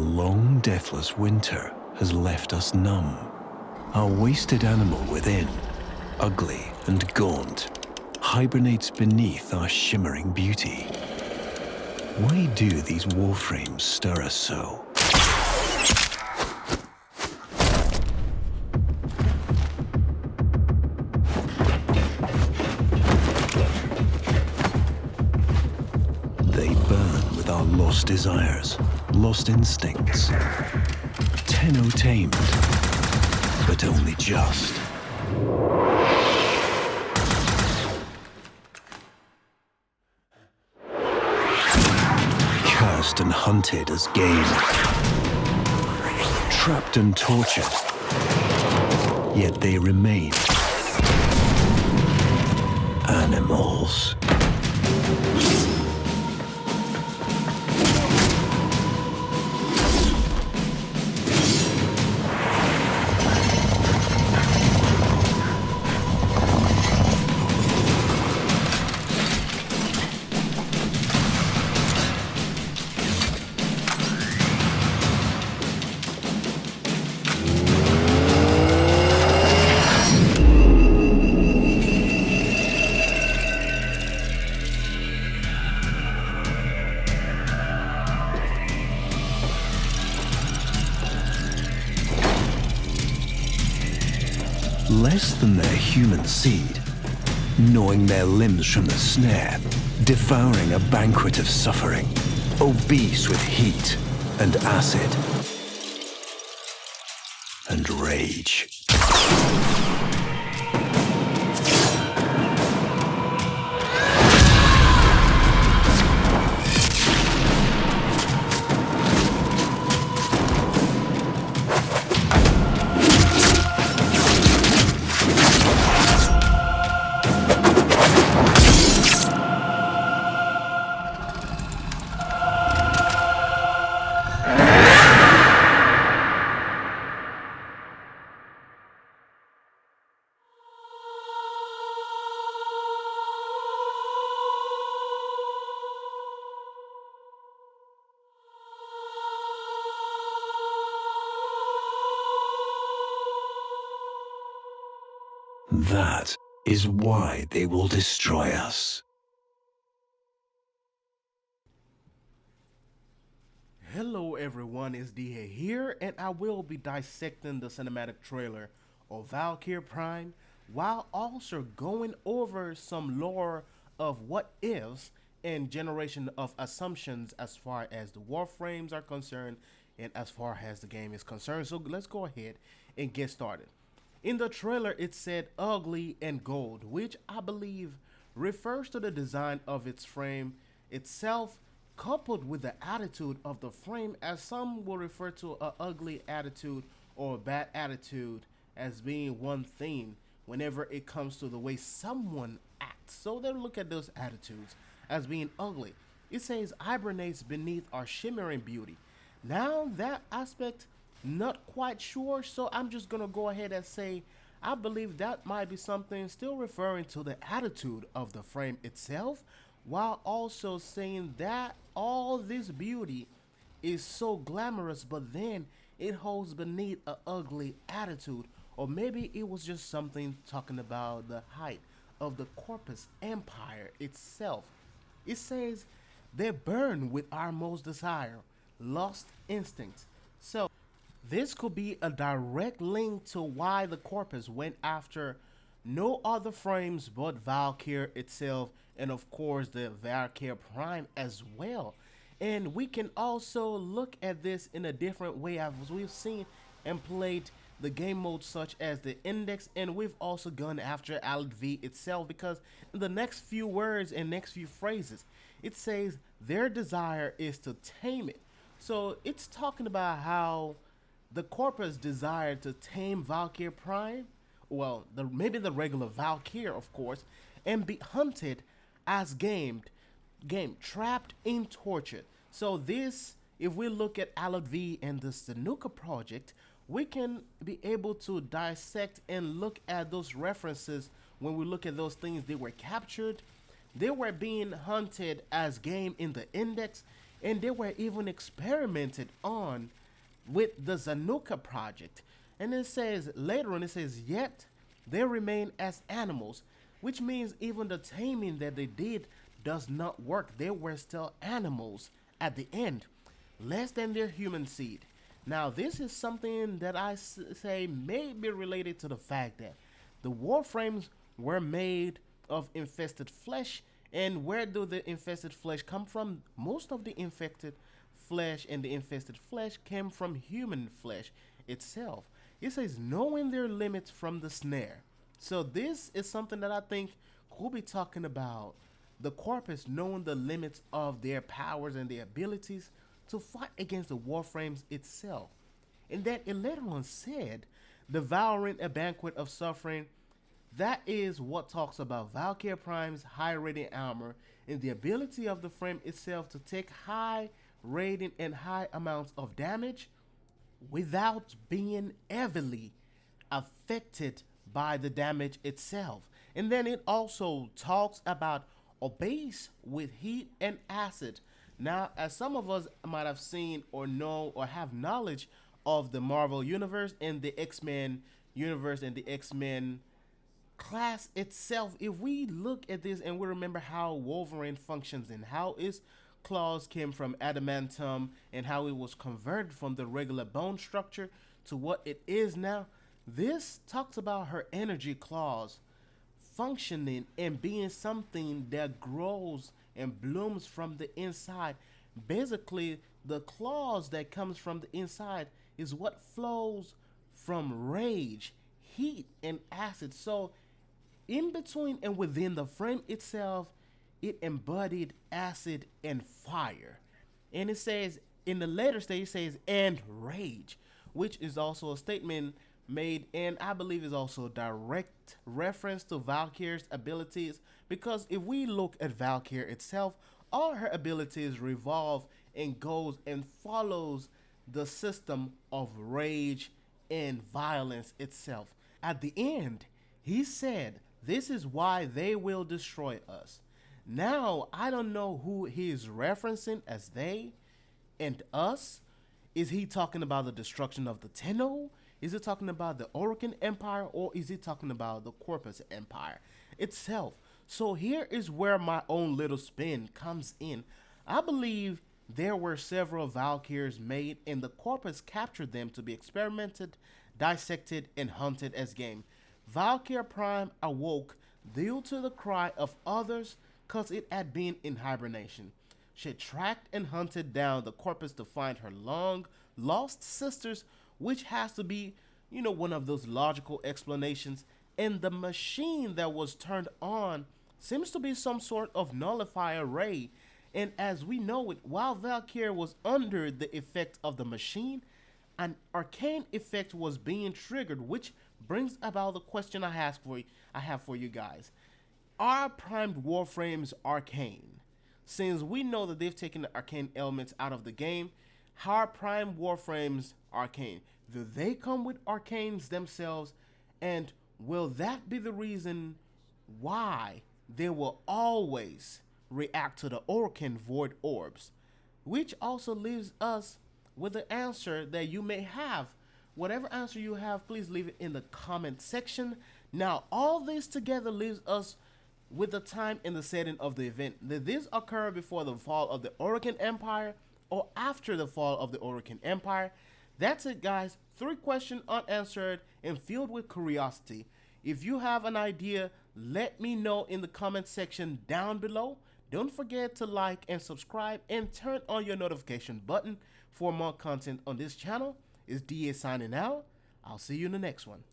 long, deathless winter has left us numb. Our wasted animal within, ugly and gaunt, hibernates beneath our shimmering beauty. Why do these warframes stir us so? They burn with our lost desires, lost instincts. Tenno-tamed, but only just. Cursed and hunted as game. Trapped and tortured, yet they remain animals. Less than their human seed, gnawing their limbs from the snare, devouring a banquet of suffering, obese with heat and acid and rage. That is why they will destroy us. Hello everyone, it's DA here, and I will be dissecting the cinematic trailer of Valkyr Prime while also going over some lore of what ifs and generation of assumptions as far as the Warframes are concerned and as far as the game is concerned. So let's go ahead and get started. In the trailer, it said ugly and gold, which I believe refers to the design of its frame itself, coupled with the attitude of the frame, as some will refer to an ugly attitude or a bad attitude as being one thing whenever it comes to the way someone acts. So they look at those attitudes as being ugly. It says hibernates beneath our shimmering beauty. Now that aspect, not quite sure, so I'm just gonna go ahead and say I believe that might be something still referring to the attitude of the frame itself, while also saying that all this beauty is so glamorous, but then it holds beneath an ugly attitude. Or maybe it was just something talking about the height of the Corpus Empire itself. It says they burn with our most desire, lost instincts. So this could be a direct link to why the Corpus went after no other frames but Valkyr itself, and of course the Valkyr Prime as well. And we can also look at this in a different way, as we've seen and played the game modes such as the Index, and we've also gone after LV itself, because in the next few words and next few phrases it says their desire is to tame it. So it's talking about how the Corpus desired to tame Valkyr Prime, well, maybe the regular Valkyr, of course, and be hunted as game trapped in torture. So this, if we look at LV and the Sanuka project, we can be able to dissect and look at those references. When we look at those things, they were captured, they were being hunted as game in the Index, and they were even experimented on with the Zanuka project. And it says later on, it says, yet they remain as animals, which means even the taming that they did does not work. They were still animals at the end, less than their human seed. Now, this is something that say may be related to the fact that the Warframes were made of infested flesh. And where do the infested flesh come from? Most of the infected flesh and the infested flesh came from human flesh itself. It says, knowing their limits from the snare. So this is something that I think could be talking about the corpus knowing the limits of their powers and their abilities to fight against the Warframes itself. And then it later on said, devouring a banquet of suffering. That is what talks about Valkyr Prime's high rating armor and the ability of the frame itself to take high rating and high amounts of damage without being heavily affected by the damage itself. And then it also talks about a base with heat and acid. Now, as some of us might have seen or know or have knowledge of the Marvel Universe and the X-Men universe and the X-Men class itself, if we look at this and we remember how Wolverine functions and how his claws came from adamantium and how it was converted from the regular bone structure to what it is now, this talks about her energy claws functioning and being something that grows and blooms from the inside. Basically, the claws that comes from the inside is what flows from rage, heat, and acid. So in between and within the frame itself, it embodied acid and fire. And it says, in the later stage, it says, and rage, which is also a statement made, and I believe is also a direct reference to Valkyr's abilities, because if we look at Valkyr itself, all her abilities revolve and goes and follows the system of rage and violence itself. At the end, he said, this is why they will destroy us. Now, I don't know who he is referencing as they and us. Is he talking about the destruction of the Tenno? Is he talking about the Orokin Empire? Or is he talking about the Corpus Empire itself? So here is where my own little spin comes in. I believe there were several Valkyrs made and the Corpus captured them to be experimented, dissected, and hunted as game. Valkyr Prime awoke due to the cry of others because it had been in hibernation. She tracked and hunted down the Corpus to find her long lost sisters, which has to be, one of those logical explanations. And the machine that was turned on seems to be some sort of nullifier ray. And as we know it, while Valkyr was under the effect of the machine, an arcane effect was being triggered, which brings about the question I have for you guys. Are primed Warframes arcane? Since we know that they've taken the arcane elements out of the game, how are primed Warframes arcane? Do they come with arcanes themselves? And will that be the reason why they will always react to the Orokin Void Orbs? Which also leaves us with the answer that you may have. Whatever answer you have, please leave it in the comment section. Now, all this together leaves us with the time and the setting of the event. Did this occur before the fall of the Orokin Empire or after the fall of the Orokin Empire? That's it, guys. 3 questions unanswered and filled with curiosity. If you have an idea, let me know in the comment section down below. Don't forget to like and subscribe and turn on your notification button for more content on this channel. It's DA signing out. I'll see you in the next one.